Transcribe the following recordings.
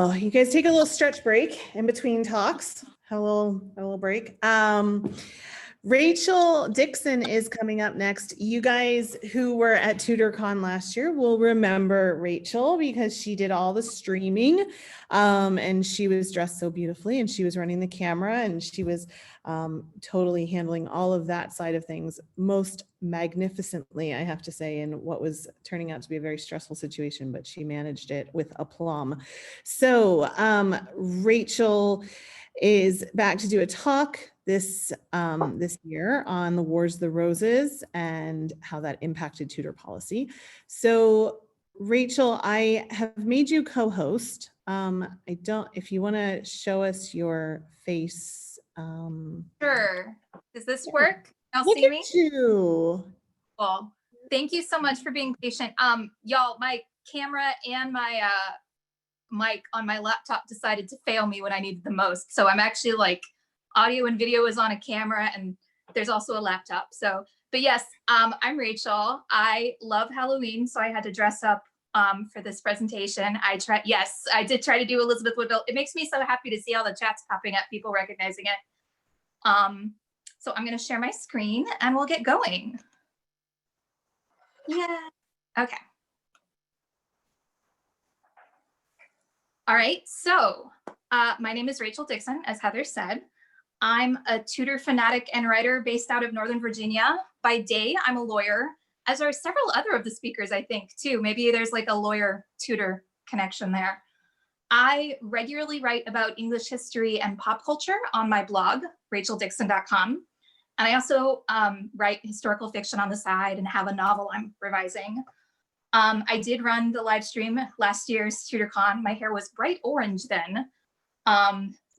Well, you guys take a little stretch break in between talks. A little break. Rachael Dickzen is coming up next. You guys who were at Tudorcon last year will remember Rachael because she did all the streaming, and she was dressed so beautifully, and she was running the camera, and she was totally handling all of that side of things most magnificently, I have to say, in what was turning out to be a very stressful situation, but she managed it with aplomb. So Rachael is back to do a talk this year on the Wars of the Roses and how that impacted Tudor policy. So Rachael, I have made you co-host. If you want to show us your face. Sure. Does this work? Y'all Look see at me? you. Cool. Thank you so much for being patient. Y'all, my camera and my mic on my laptop decided to fail me when I needed the most. So I'm actually like audio and video is on a camera, and there's also a laptop. So, but yes, I'm Rachael. I love Halloween, so I had to dress up for this presentation. I did try to do Elizabeth Woodville. It makes me so happy to see all the chats popping up, people recognizing it. So I'm going to share my screen and we'll get going. Yeah. Okay. All right. So my name is Rachael Dickzen, as Heather said. I'm a Tudor fanatic and writer based out of Northern Virginia. By day, I'm a lawyer, as are several other of the speakers, I think, too. Maybe there's like a lawyer-Tudor connection there. I regularly write about English history and pop culture on my blog, racheldickzen.com. And I also write historical fiction on the side and have a novel I'm revising. I did run the live stream last year's Tudorcon. My hair was bright orange then.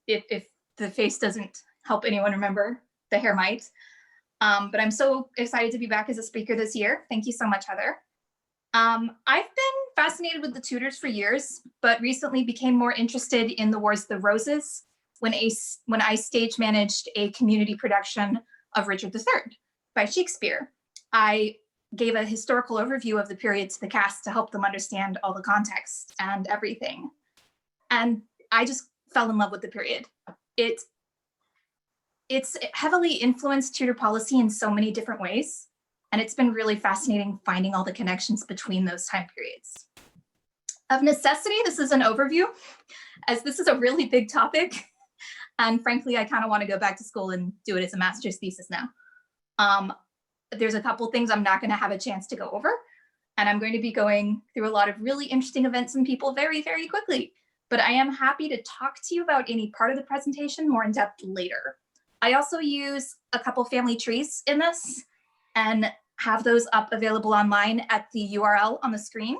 If the face doesn't help anyone remember, the hair might. But I'm so excited to be back as a speaker this year. Thank you so much, Heather. I've been fascinated with the Tudors for years, but recently became more interested in the Wars of the Roses when I stage managed a community production of Richard III by Shakespeare. I gave a historical overview of the period to the cast to help them understand all the context and everything. And I just fell in love with the period. It's heavily influenced Tudor policy in so many different ways. And it's been really fascinating finding all the connections between those time periods. Of necessity, this is an overview, as this is a really big topic. And frankly, I kind of want to go back to school and do it as a master's thesis now. There's a couple things I'm not going to have a chance to go over. And I'm going to be going through a lot of really interesting events and people very, very quickly. But I am happy to talk to you about any part of the presentation more in depth later. I also use a couple family trees in this and have those up available online at the URL on the screen.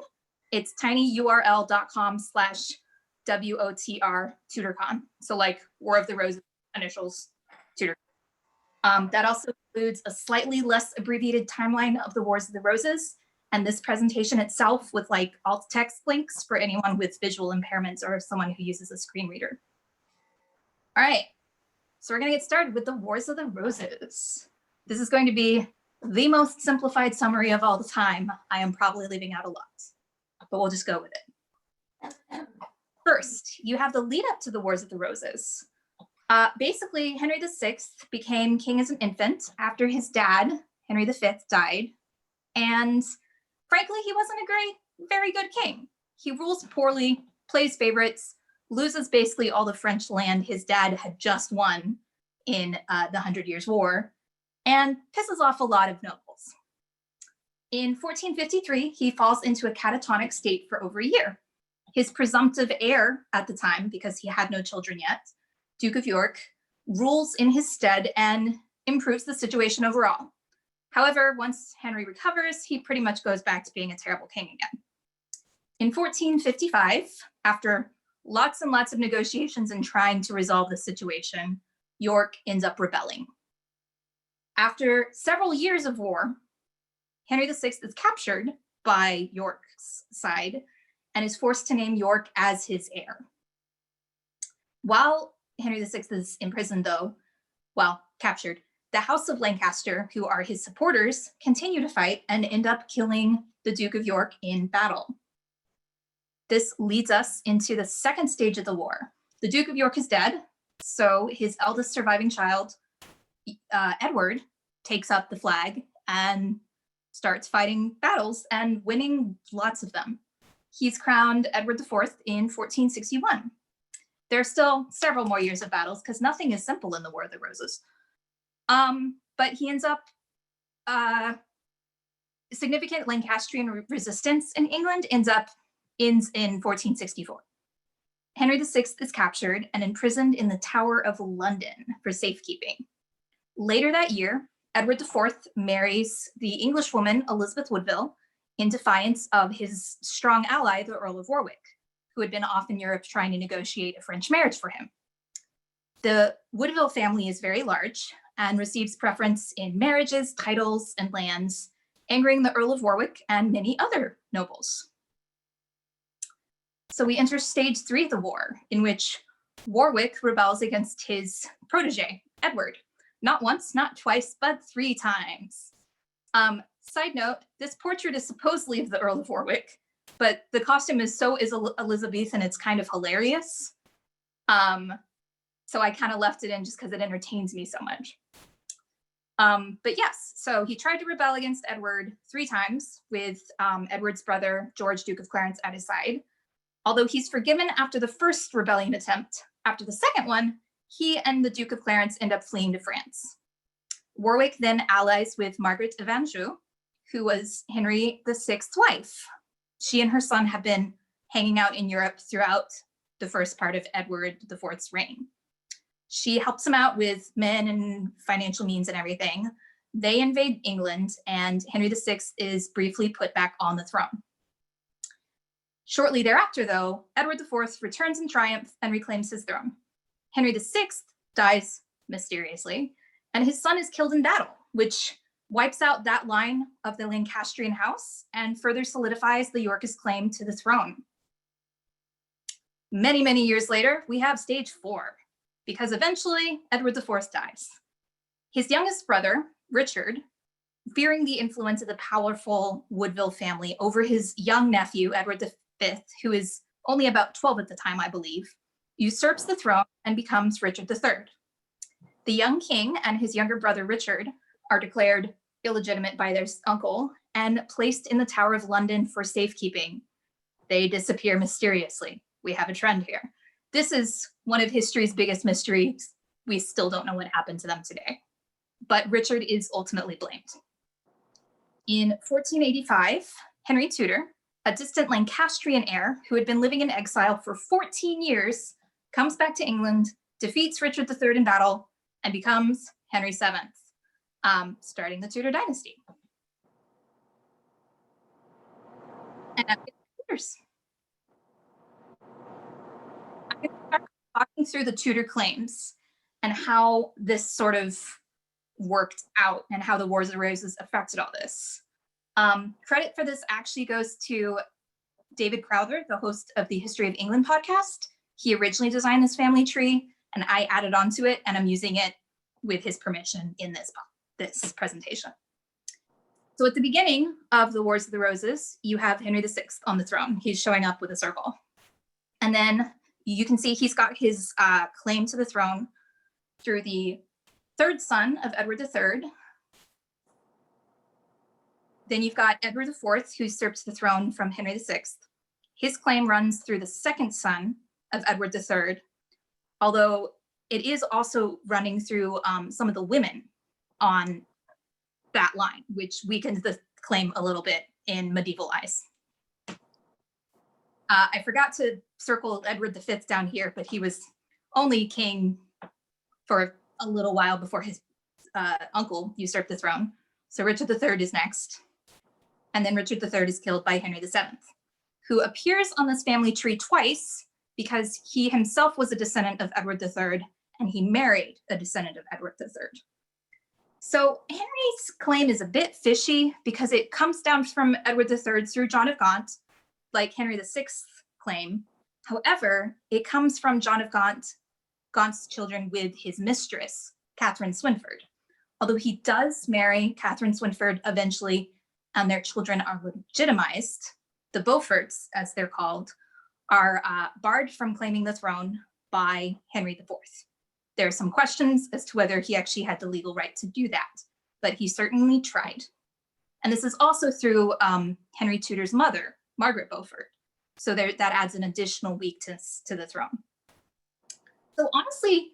It's tinyurl.com/WOTR Tudorcon. So like War of the Roses initials Tudor. That also includes a slightly less abbreviated timeline of the Wars of the Roses and this presentation itself with like alt text links for anyone with visual impairments or someone who uses a screen reader. All right, so we're gonna get started with the Wars of the Roses. This is going to be the most simplified summary of all the time. I am probably leaving out a lot, but we'll just go with it. First, you have the lead up to the Wars of the Roses. Basically, Henry VI became king as an infant after his dad, Henry V, died. And frankly, he wasn't a very good king. He rules poorly, plays favorites, loses basically all the French land his dad had just won in the 100 Years' War, and pisses off a lot of nobles. In 1453, he falls into a catatonic state for over a year. His presumptive heir at the time, because he had no children yet, Duke of York, rules in his stead and improves the situation overall. However, once Henry recovers, he pretty much goes back to being a terrible king again. In 1455, after lots and lots of negotiations and trying to resolve the situation, York ends up rebelling. After several years of war, Henry VI is captured by York's side and is forced to name York as his heir. While Henry VI is imprisoned, though, well, captured, the House of Lancaster, who are his supporters, continue to fight and end up killing the Duke of York in battle. This leads us into the second stage of the war. The Duke of York is dead, so his eldest surviving child, Edward, takes up the flag and starts fighting battles and winning lots of them. He's crowned Edward IV in 1461. There are still several more years of battles because nothing is simple in the War of the Roses. But he ends up significant Lancastrian resistance in England ends in 1464. Henry VI is captured and imprisoned in the Tower of London for safekeeping. Later that year, Edward IV marries the English woman Elizabeth Woodville in defiance of his strong ally, the Earl of Warwick, who had been off in Europe trying to negotiate a French marriage for him. The Woodville family is very large and receives preference in marriages, titles, and lands, angering the Earl of Warwick and many other nobles. So we enter stage 3 of the war, in which Warwick rebels against his protege, Edward. Not once, not twice, but 3 times. Side note, this portrait is supposedly of the Earl of Warwick, but the costume is Elizabethan, it's kind of hilarious. So I kind of left it in just because it entertains me so much. But yes, so he tried to rebel against Edward 3 times with Edward's brother, George, Duke of Clarence, at his side. Although he's forgiven after the first rebellion attempt, after the second one, he and the Duke of Clarence end up fleeing to France. Warwick then allies with Margaret of Anjou, who was Henry VI's wife. She and her son have been hanging out in Europe throughout the first part of Edward IV's reign. She helps him out with men and financial means and everything. They invade England, and Henry VI is briefly put back on the throne. Shortly thereafter, though, Edward IV returns in triumph and reclaims his throne. Henry VI dies mysteriously, and his son is killed in battle, which wipes out that line of the Lancastrian house and further solidifies the Yorkist claim to the throne. Many, many years later, we have stage 4, because eventually Edward IV dies. His youngest brother, Richard, fearing the influence of the powerful Woodville family over his young nephew, Edward V, who is only about 12 at the time, I believe, usurps the throne and becomes Richard III. The young king and his younger brother, Richard, are declared illegitimate by their uncle and placed in the Tower of London for safekeeping. They disappear mysteriously. We have a trend here. This is one of history's biggest mysteries. We still don't know what happened to them today. But Richard is ultimately blamed. In 1485, Henry Tudor, a distant Lancastrian heir who had been living in exile for 14 years, comes back to England, defeats Richard III in battle, and becomes Henry VII, starting the Tudor dynasty. And I'm Tudors. I'm going to start talking through the Tudor claims and how this sort of worked out and how the Wars of the Roses affected all this. Credit for this actually goes to David Crowther, the host of the History of England podcast. He originally designed this family tree, and I added onto it, and I'm using it with his permission in this presentation. So at the beginning of the Wars of the Roses, you have Henry VI on the throne. He's showing up with a circle. And then you can see he's got his claim to the throne through the 3rd son of Edward III. Then you've got Edward IV, who usurps the throne from Henry VI. His claim runs through the 2nd son of Edward III, although it is also running through some of the women on that line, which weakens the claim a little bit in medieval eyes. I forgot to circle Edward V down here, but he was only king for a little while before his uncle usurped the throne. So Richard III is next. And then Richard III is killed by Henry VII, who appears on this family tree twice because he himself was a descendant of Edward III and he married a descendant of Edward III. So Henry's claim is a bit fishy because it comes down from Edward III through John of Gaunt, like Henry VI's claim. However, it comes from John of Gaunt's children with his mistress, Catherine Swynford. Although he does marry Catherine Swynford eventually, and their children are legitimized, the Beauforts, as they're called, are barred from claiming the throne by Henry IV. There are some questions as to whether he actually had the legal right to do that, but he certainly tried. And this is also through Henry Tudor's mother, Margaret Beaufort. So that adds an additional weakness to the throne. So honestly,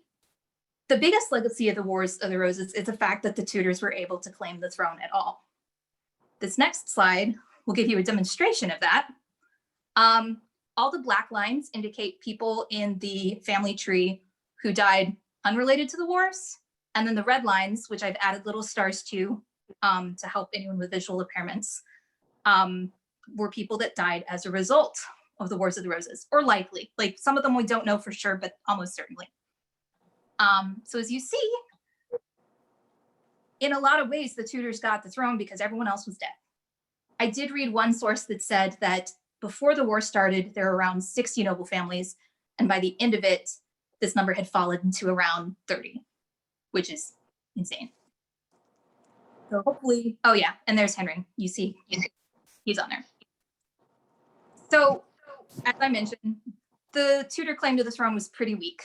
the biggest legacy of the Wars of the Roses is the fact that the Tudors were able to claim the throne at all. This next slide will give you a demonstration of that. All the black lines indicate people in the family tree who died unrelated to the wars. And then the red lines, which I've added little stars to help anyone with visual impairments, were people that died as a result of the Wars of the Roses, or likely. Like some of them we don't know for sure, but almost certainly. So as you see, in a lot of ways, the Tudors got the throne because everyone else was dead. I did read one source that said that before the war started, there were around 60 noble families, and by the end of it, this number had fallen to around 30, which is insane. So hopefully, oh yeah, and there's Henry. You see, he's on there. So, as I mentioned, the Tudor claim to the throne was pretty weak.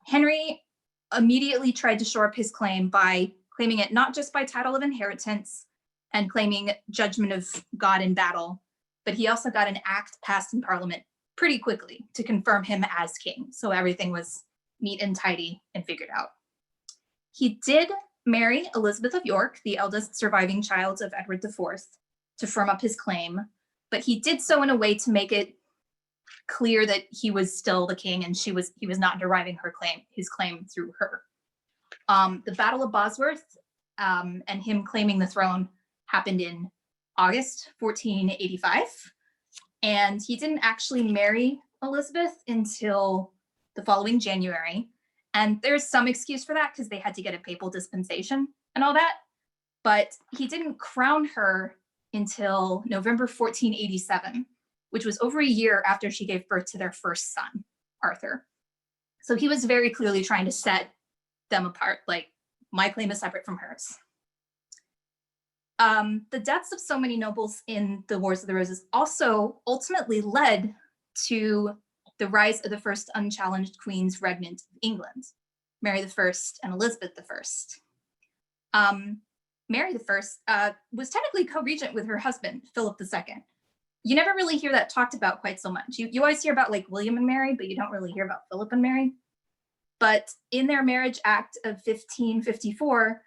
Henry immediately tried to shore up his claim by claiming it not just by title of inheritance and claiming judgment of God in battle, but he also got an act passed in Parliament pretty quickly to confirm him as king. So everything was neat and tidy and figured out. He did marry Elizabeth of York, the eldest surviving child of Edward IV, to firm up his claim, but he did so in a way to make it clear that he was still the king and he was not deriving his claim through her. The Battle of Bosworth and him claiming the throne happened in August 1485, and he didn't actually marry Elizabeth until the following January. And there's some excuse for that because they had to get a papal dispensation and all that, but he didn't crown her until November 1487, which was over a year after she gave birth to their first son, Arthur. So he was very clearly trying to set them apart, like, my claim is separate from hers. The deaths of so many nobles in the Wars of the Roses also ultimately led to the rise of the first unchallenged queens regnant of England, Mary I and Elizabeth I. Mary I was technically co-regent with her husband, Philip II. You never really hear that talked about quite so much. You always hear about like William and Mary, but you don't really hear about Philip and Mary. But in their Marriage Act of 1554,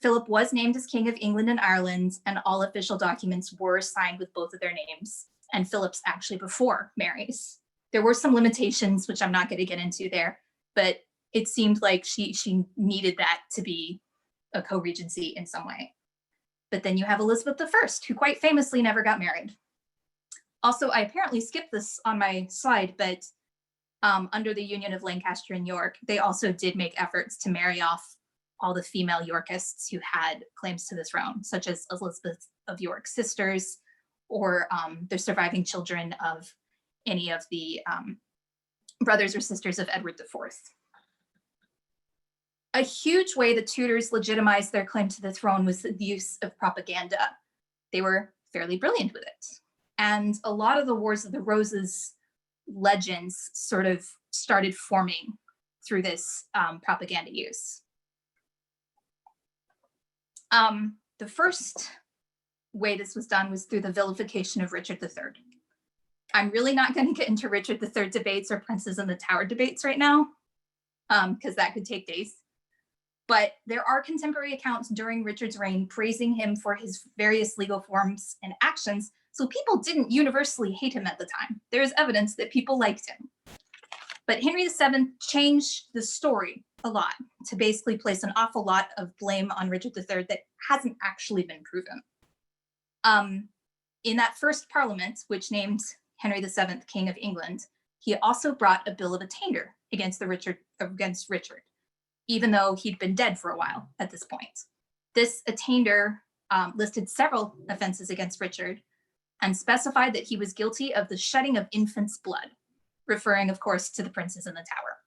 Philip was named as King of England and Ireland, and all official documents were signed with both of their names, and Philip's actually before Mary's. There were some limitations, which I'm not going to get into there, but it seemed like she needed that to be a co-regency in some way. But then you have Elizabeth I, who quite famously never got married. Also, I apparently skipped this on my slide, but under the Union of Lancaster and York, they also did make efforts to marry off all the female Yorkists who had claims to the throne, such as Elizabeth of York's sisters, or the surviving children of any of the brothers or sisters of Edward IV. A huge way the Tudors legitimized their claim to the throne was the use of propaganda. They were fairly brilliant with it. And a lot of the Wars of the Roses legends sort of started forming through this propaganda use. The first way this was done was through the vilification of Richard III. I'm really not going to get into Richard III debates or Princes in the Tower debates right now, because that could take days. But there are contemporary accounts during Richard's reign praising him for his various legal forms and actions, so people didn't universally hate him at the time. There is evidence that people liked him. But Henry VII changed the story a lot to basically place an awful lot of blame on Richard III that hasn't actually been proven. In that first parliament, which named Henry VII King of England, he also brought a bill of attainder against Richard, even though he'd been dead for a while at this point. This attainder listed several offenses against Richard and specified that he was guilty of the shedding of infants' blood, referring, of course, to the princes in the Tower.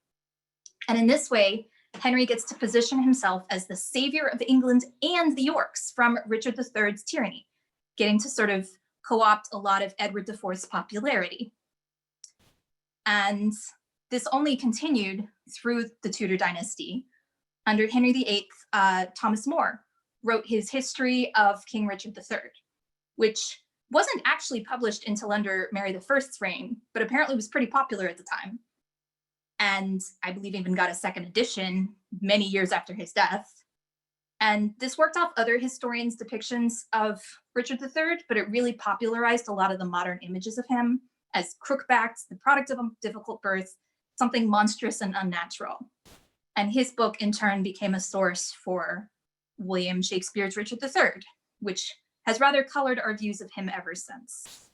And in this way, Henry gets to position himself as the savior of England and the Yorks from Richard III's tyranny, getting to sort of co-opt a lot of Edward IV's popularity. And this only continued through the Tudor dynasty. Under Henry VIII, Thomas More wrote his History of King Richard III, which wasn't actually published until under Mary I's reign, but apparently was pretty popular at the time. And I believe even got a second edition many years after his death. And this worked off other historians' depictions of Richard III, but it really popularized a lot of the modern images of him as crook-backed, the product of a difficult birth, something monstrous and unnatural. And his book, in turn, became a source for William Shakespeare's Richard III, which has rather colored our views of him ever since.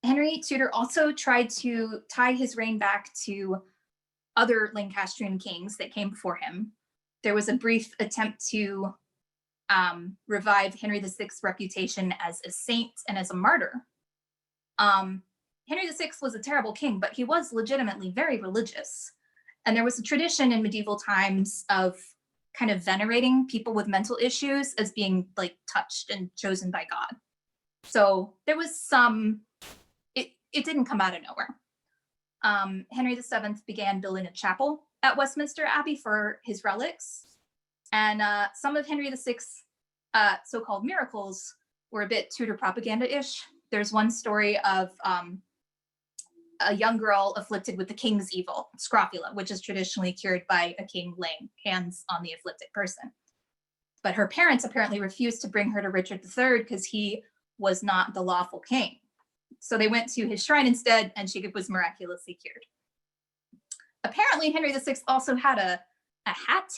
Henry Tudor also tried to tie his reign back to other Lancastrian kings that came before him. There was a brief attempt to revive Henry VI's reputation as a saint and as a martyr. Henry VI was a terrible king, but he was legitimately very religious. And there was a tradition in medieval times of kind of venerating people with mental issues as being like touched and chosen by God. So there was some, it didn't come out of nowhere. Henry VII began building a chapel at Westminster Abbey for his relics. And some of Henry VI's so-called miracles were a bit Tudor propaganda-ish. There's one story of a young girl afflicted with the king's evil, scrofula, which is traditionally cured by a king laying hands on the afflicted person. But her parents apparently refused to bring her to Richard III because he was not the lawful king. So they went to his shrine instead, and she was miraculously cured. Apparently, Henry VI also had a hat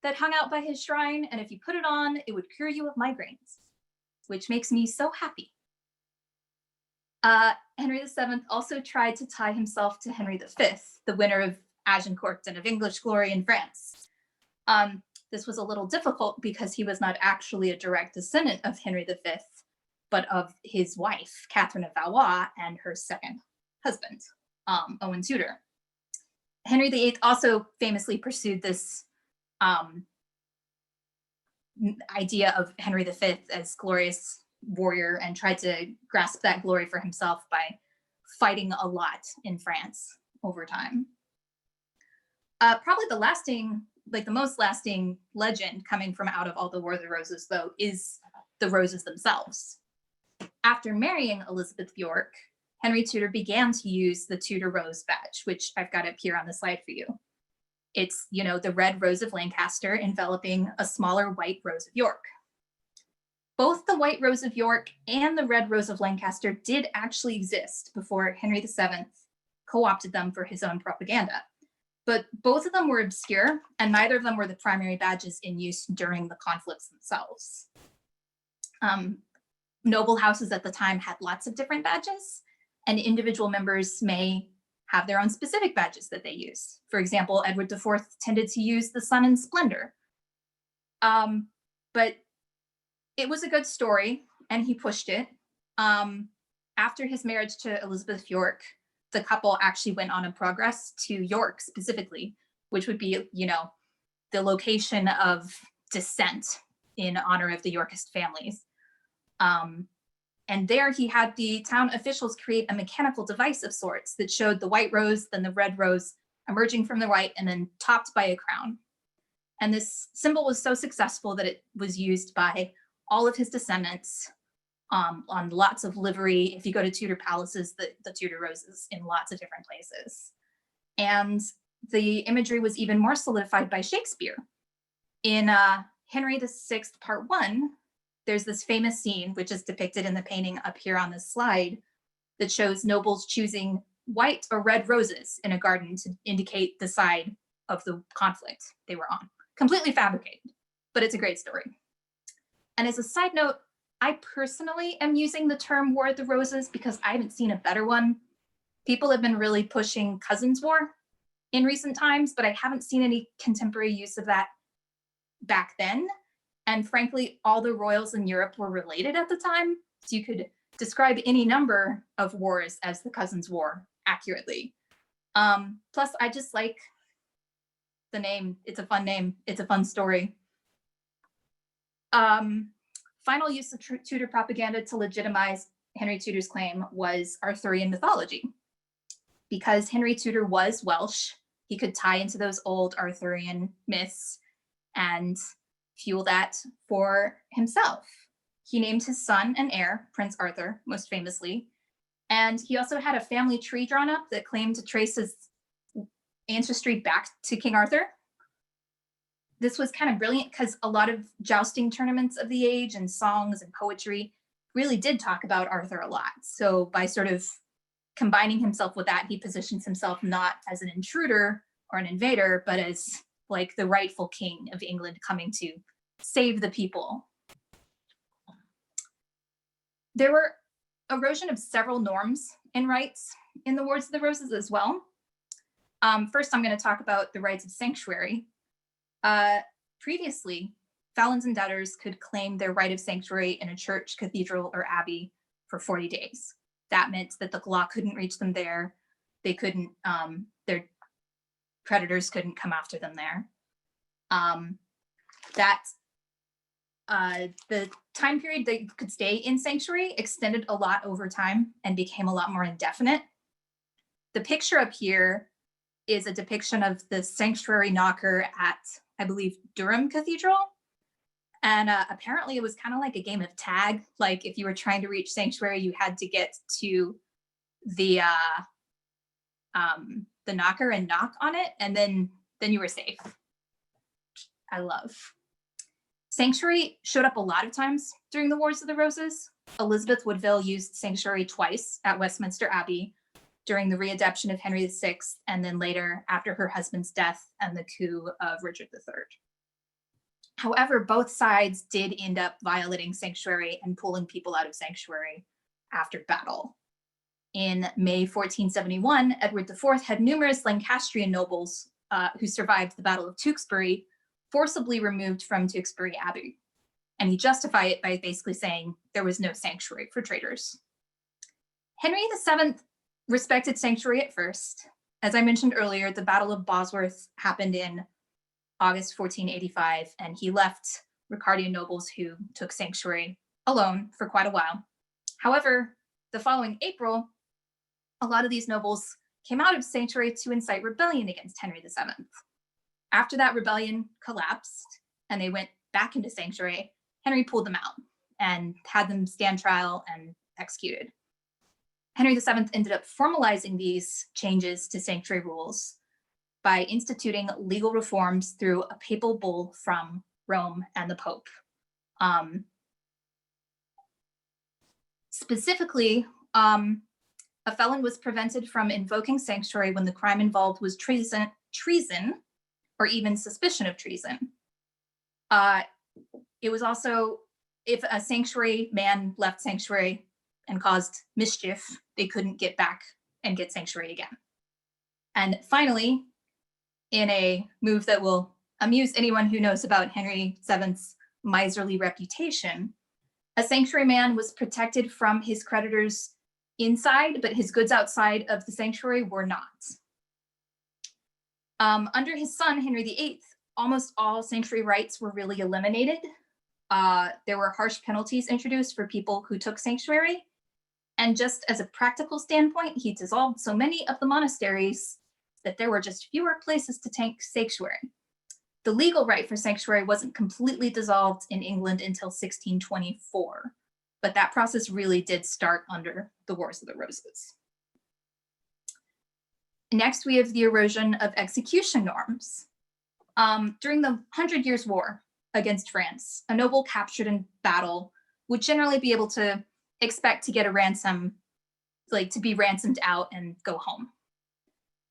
that hung out by his shrine, and if you put it on, it would cure you of migraines, which makes me so happy. Henry VII also tried to tie himself to Henry V, the winner of Agincourt and of English glory in France. This was a little difficult because he was not actually a direct descendant of Henry V, but of his wife, Catherine of Valois, and her second husband, Owen Tudor. Henry VIII also famously pursued this idea of Henry V as glorious warrior and tried to grasp that glory for himself by fighting a lot in France over time. Probably the most lasting legend coming from out of all the War of the Roses, though, is the roses themselves. After marrying Elizabeth of York, Henry Tudor began to use the Tudor Rose badge, which I've got up here on the slide for you. It's, the red rose of Lancaster enveloping a smaller white rose of York. Both the white rose of York and the red rose of Lancaster did actually exist before Henry VII co-opted them for his own propaganda. But both of them were obscure, and neither of them were the primary badges in use during the conflicts themselves. Noble houses at the time had lots of different badges, and individual members may have their own specific badges that they use. For example, Edward IV tended to use the sun and splendor. But it was a good story, and he pushed it. After his marriage to Elizabeth of York, the couple actually went on a progress to York specifically, which would be, the location of descent in honor of the Yorkist families. And there he had the town officials create a mechanical device of sorts that showed the white rose, then the red rose emerging from the white, and then topped by a crown. And this symbol was so successful that it was used by all of his descendants on lots of livery. If you go to Tudor palaces, the Tudor roses in lots of different places. And the imagery was even more solidified by Shakespeare. In Henry VI, Part 1, there's this famous scene, which is depicted in the painting up here on this slide, that shows nobles choosing white or red roses in a garden to indicate the side of the conflict they were on. Completely fabricated, but it's a great story. And as a side note, I personally am using the term War of the Roses because I haven't seen a better one. People have been really pushing Cousins War in recent times, but I haven't seen any contemporary use of that back then. And frankly, all the royals in Europe were related at the time. So you could describe any number of wars as the Cousins War accurately. Plus, I just like the name. It's a fun name. It's a fun story. Final use of Tudor propaganda to legitimize Henry Tudor's claim was Arthurian mythology. because Henry Tudor was Welsh, he could tie into those old Arthurian myths and fuel that for himself. He named his son and heir, Prince Arthur, most famously. And he also had a family tree drawn up that claimed to trace his ancestry back to King Arthur. This was kind of brilliant because a lot of jousting tournaments of the age and songs and poetry really did talk about Arthur a lot. So by sort of combining himself with that, he positions himself not as an intruder or an invader, but as like the rightful king of England coming to save the people. There were erosion of several norms in rights in the Wars of the Roses as well. First, I'm going to talk about the rights of sanctuary. Previously, felons and debtors could claim their right of sanctuary in a church, cathedral, or abbey for 40 days. That meant that the law couldn't reach them there. They couldn't, their creditors couldn't come after them there. The time period they could stay in sanctuary extended a lot over time and became a lot more indefinite. The picture up here is a depiction of the sanctuary knocker at, I believe, Durham Cathedral. And apparently it was kind of like a game of tag. Like if you were trying to reach sanctuary, you had to get to the knocker and knock on it, and then you were safe. I love. Sanctuary showed up a lot of times during the Wars of the Roses. Elizabeth Woodville used sanctuary twice at Westminster Abbey during the readoption of Henry VI, and then later after her husband's death and the coup of Richard III. However, both sides did end up violating sanctuary and pulling people out of sanctuary after battle. In May 1471, Edward IV had numerous Lancastrian nobles who survived the Battle of Tewkesbury forcibly removed from Tewkesbury Abbey. And he justified it by basically saying there was no sanctuary for traitors. Henry VII respected sanctuary at first. As I mentioned earlier, the Battle of Bosworth happened in August 1485, and he left Ricardian nobles who took sanctuary alone for quite a while. However, the following April, a lot of these nobles came out of sanctuary to incite rebellion against Henry VII. After that rebellion collapsed and they went back into sanctuary, Henry pulled them out and had them stand trial and executed. Henry VII ended up formalizing these changes to sanctuary rules by instituting legal reforms through a papal bull from Rome and the Pope. Specifically, a felon was prevented from invoking sanctuary when the crime involved was treason, or even suspicion of treason. It was also, if a sanctuary man left sanctuary and caused mischief, they couldn't get back and get sanctuary again. And finally, in a move that will amuse anyone who knows about Henry VII's miserly reputation, a sanctuary man was protected from his creditors inside, but his goods outside of the sanctuary were not. Under his son, Henry VIII, almost all sanctuary rights were really eliminated. There were harsh penalties introduced for people who took sanctuary. And just as a practical standpoint, he dissolved so many of the monasteries that there were just fewer places to take sanctuary. The legal right for sanctuary wasn't completely dissolved in England until 1624, but that process really did start under the Wars of the Roses. Next, we have the erosion of execution norms. During the 100 Years' War against France, a noble captured in battle would generally be able to expect to get a ransom, like to be ransomed out and go home.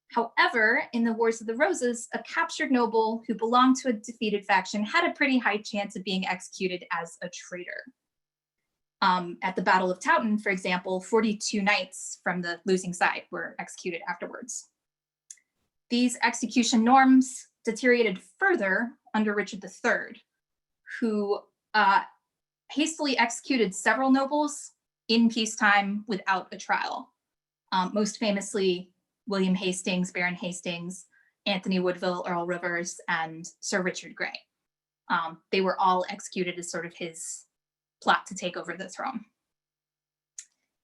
However, in the Wars of the Roses, a captured noble who belonged to a defeated faction had a pretty high chance of being executed as a traitor. At the Battle of Towton, for example, 42 knights from the losing side were executed afterwards. These execution norms deteriorated further under Richard III, who hastily executed several nobles in peacetime without a trial. Most famously, William Hastings, Baron Hastings, Anthony Woodville, Earl Rivers, and Sir Richard Grey. They were all executed as sort of his plot to take over the throne.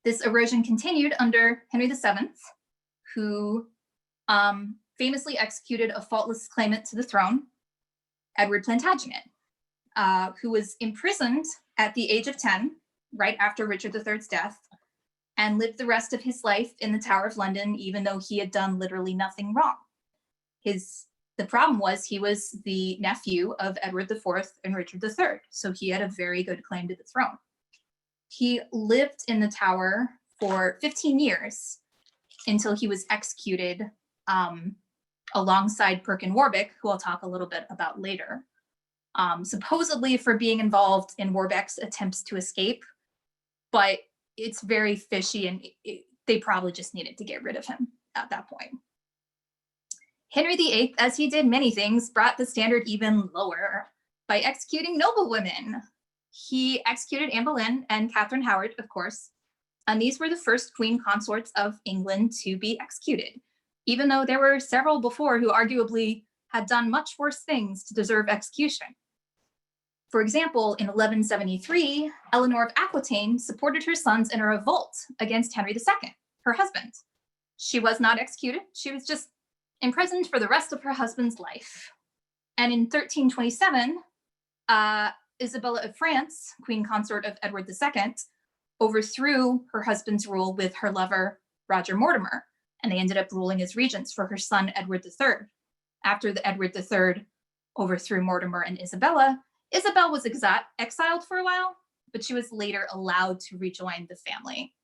This erosion continued under Henry VII, who famously executed a faultless claimant to the throne, Edward Plantagenet, who was imprisoned at the age of 10, right after Richard III's death, and lived the rest of his life in the Tower of London, even though he had done literally nothing wrong. The problem was he was the nephew of Edward IV and Richard III, so he had a very good claim to the throne. He lived in the Tower for 15 years until he was executed alongside Perkin Warbeck, who I'll talk a little bit about later, supposedly for being involved in Warbeck's attempts to escape, but it's very fishy and they probably just needed to get rid of him at that point. Henry VIII, as he did many things, brought the standard even lower by executing noblewomen. He executed Anne Boleyn and Catherine Howard, of course, and these were the first queen consorts of England to be executed, even though there were several before who arguably had done much worse things to deserve execution. For example, in 1173, Eleanor of Aquitaine supported her sons in a revolt against Henry II, her husband. She was not executed, she was just imprisoned for the rest of her husband's life. And in 1327, Isabella of France, queen consort of Edward II, overthrew her husband's rule with her lover, Roger Mortimer, and they ended up ruling as regents for her son, Edward III. After the Edward III overthrew Mortimer and Isabella, Isabel was exiled for a while, but she was later allowed to rejoin the family.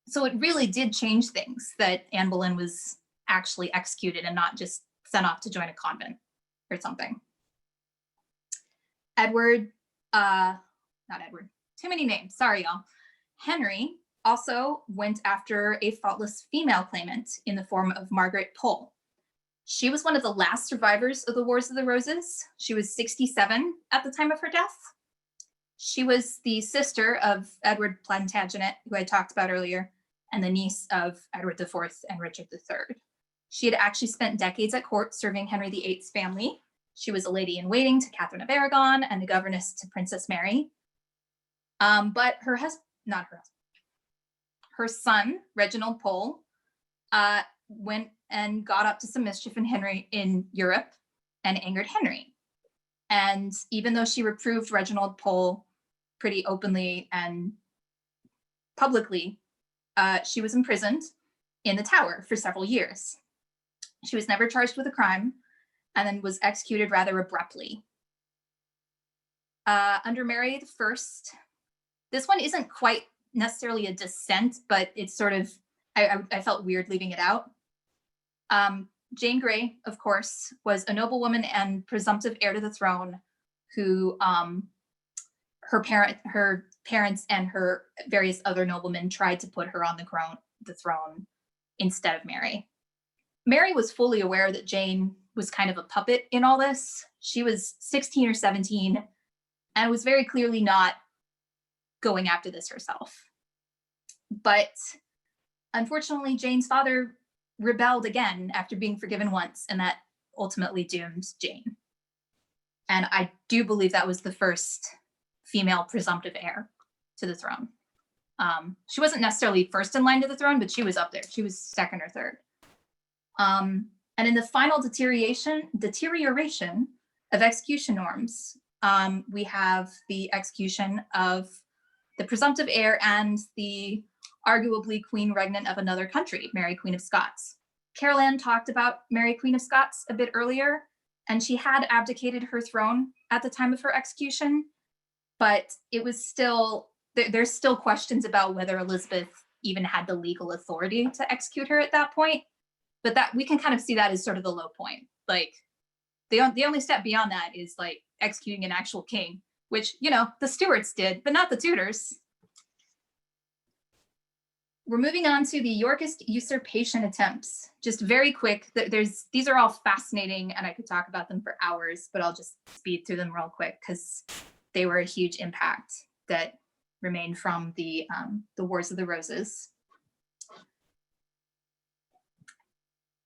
So it really did change things that Anne Boleyn was actually executed and not just sent off to join a convent or something. Not Edward, too many names, sorry y'all. Henry also went after a faultless female claimant in the form of Margaret Pole. She was one of the last survivors of the Wars of the Roses. She was 67 at the time of her death. She was the sister of Edward Plantagenet, who I talked about earlier, and the niece of Edward IV and Richard III. She had actually spent decades at court serving Henry VIII's family. She was a lady-in-waiting to Catherine of Aragon and a governess to Princess Mary. But her son, Reginald Pole, went and got up to some mischief in Europe and angered Henry. And even though she reproved Reginald Pole pretty openly and publicly, she was imprisoned in the Tower for several years. She was never charged with a crime and then was executed rather abruptly. Under Mary I, this one isn't quite necessarily a descent, but it's sort of, I felt weird leaving it out. Jane Grey, of course, was a noblewoman and presumptive heir to the throne who her parents and her various other noblemen tried to put her on the throne instead of Mary. Mary was fully aware that Jane was kind of a puppet in all this. She was 16 or 17 and was very clearly not going after this herself. But unfortunately, Jane's father rebelled again after being forgiven once, and that ultimately doomed Jane. And I do believe that was the first female presumptive heir to the throne. She wasn't necessarily first in line to the throne, but she was up there. She was second or third. And in the final deterioration of execution norms, we have the execution of the presumptive heir and the arguably queen regnant of another country, Mary, Queen of Scots. Carol Ann talked about Mary, Queen of Scots a bit earlier, and she had abdicated her throne at the time of her execution, but it was still, there's still questions about whether Elizabeth even had the legal authority to execute her at that point. But that we can kind of see that as sort of the low point. Like the only step beyond that is like executing an actual king, which, you know, the Stuarts did, but not the Tudors. We're moving on to the Yorkist usurpation attempts. Just very quick, these are all fascinating and I could talk about them for hours, but I'll just speed through them real quick because they were a huge impact that remained from the Wars of the Roses.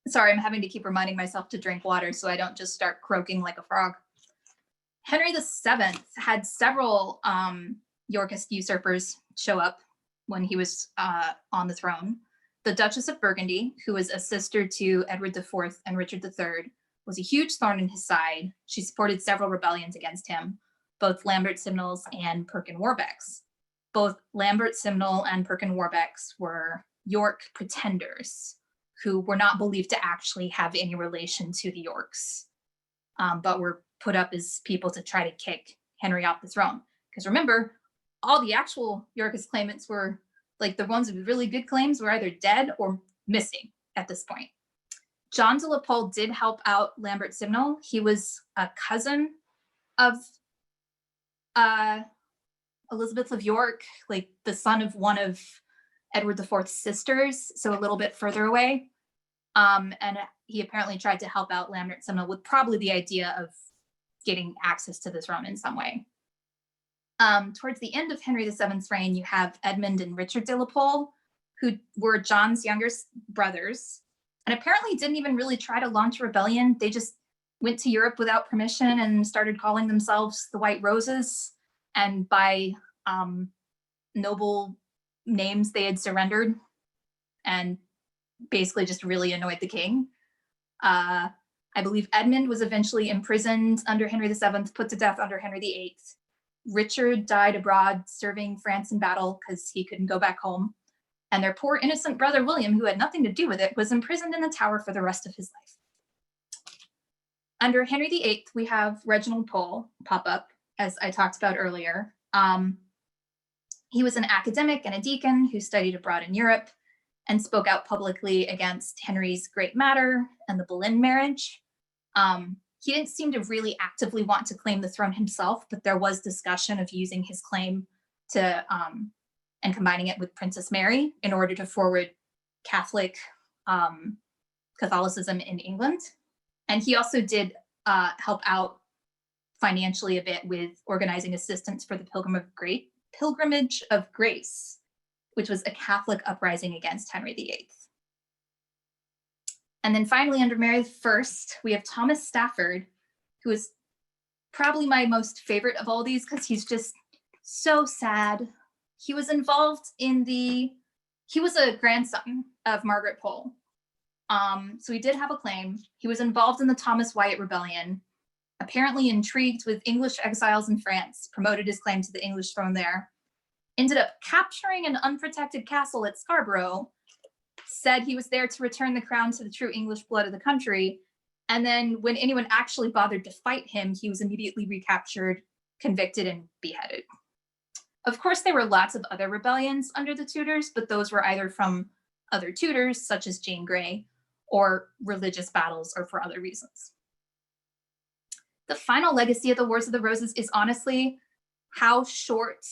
Sorry, I'm having to keep reminding myself to drink water so I don't just start croaking like a frog. Henry VII had several Yorkist usurpers show up when he was on the throne. the Duchess of Burgundy, who was a sister to Edward IV and Richard III, was a huge thorn in his side. She supported several rebellions against him, both Lambert Simnels and Perkin Warbecks. Both Lambert Simnel and Perkin Warbecks were York pretenders who were not believed to actually have any relation to the Yorks, but were put up as people to try to kick Henry off the throne. Because remember, all the actual Yorkist claimants were, like the ones with really good claims, were either dead or missing at this point. John de la Pole did help out Lambert Simnel. He was a cousin of Elizabeth of York, like the son of one of Edward IV's sisters, so a little bit further away. And he apparently tried to help out Lambert Simnel with probably the idea of getting access to the throne in some way. Towards the end of Henry VII's reign, you have Edmund and Richard de la Pole, who were John's younger brothers, and apparently didn't even really try to launch a rebellion. They just went to Europe without permission and started calling themselves the White Roses, and by noble names they had surrendered and basically just really annoyed the king. I believe Edmund was eventually imprisoned under Henry VII, put to death under Henry VIII. Richard died abroad serving France in battle because he couldn't go back home. And their poor innocent brother William, who had nothing to do with it, was imprisoned in the Tower for the rest of his life. Under Henry VIII, we have Reginald Pole pop up, as I talked about earlier. He was an academic and a deacon who studied abroad in Europe and spoke out publicly against Henry's Great Matter and the Boleyn marriage. He didn't seem to really actively want to claim the throne himself, but there was discussion of using his claim to and combining it with Princess Mary in order to forward Catholic Catholicism in England. And he also did help out financially a bit with organizing assistance for the Pilgrimage of Grace, which was a Catholic uprising against Henry VIII. And then finally, under Mary I, we have Thomas Stafford, who is probably my most favorite of all these because he's just so sad. He was involved in he was a grandson of Margaret Pole. So he did have a claim. He was involved in the Thomas Wyatt Rebellion, apparently intrigued with English exiles in France, promoted his claim to the English throne there, ended up capturing an unprotected castle at Scarborough, said he was there to return the crown to the true English blood of the country. And then when anyone actually bothered to fight him, he was immediately recaptured, convicted, and beheaded. Of course, there were lots of other rebellions under the Tudors, but those were either from other Tudors, such as Jane Grey, or religious battles, or for other reasons. The final legacy of the Wars of the Roses is honestly how short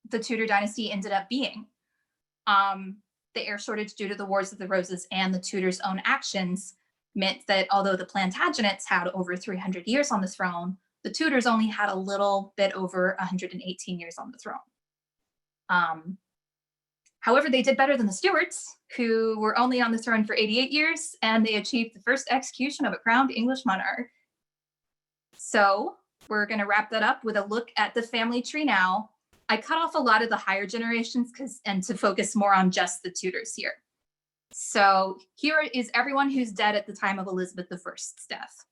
the Tudor dynasty ended up being. The air shortage due to the Wars of the Roses and the Tudors' own actions meant that although the Plantagenets had over 300 years on the throne, the Tudors only had a little bit over 118 years on the throne. However, they did better than the Stuarts, who were only on the throne for 88 years, and they achieved the first execution of a crowned English monarch. So we're going to wrap that up with a look at the family tree now. I cut off a lot of the higher generations and to focus more on just the Tudors here. So here is everyone who's dead at the time of Elizabeth I's death.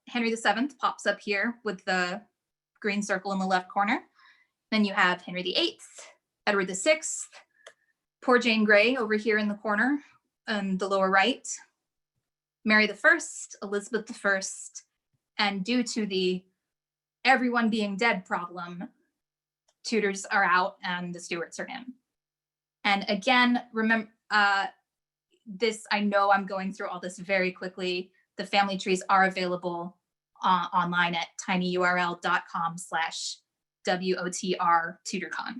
Henry VII pops up here with the green circle in the left corner. Then you have Henry VIII, Edward VI, poor Jane Grey over here in the corner on the lower right, Mary I, Elizabeth I, and due to the everyone being dead problem, Tudors are out and the Stuarts are in. And again, remember this, I know I'm going through all this very quickly. The family trees are available online at tinyurl.com/WOTR Tudorcon.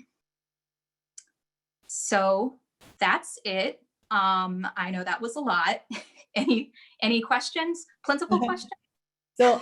So that's it. I know that was a lot. Any questions? Plentiful questions? So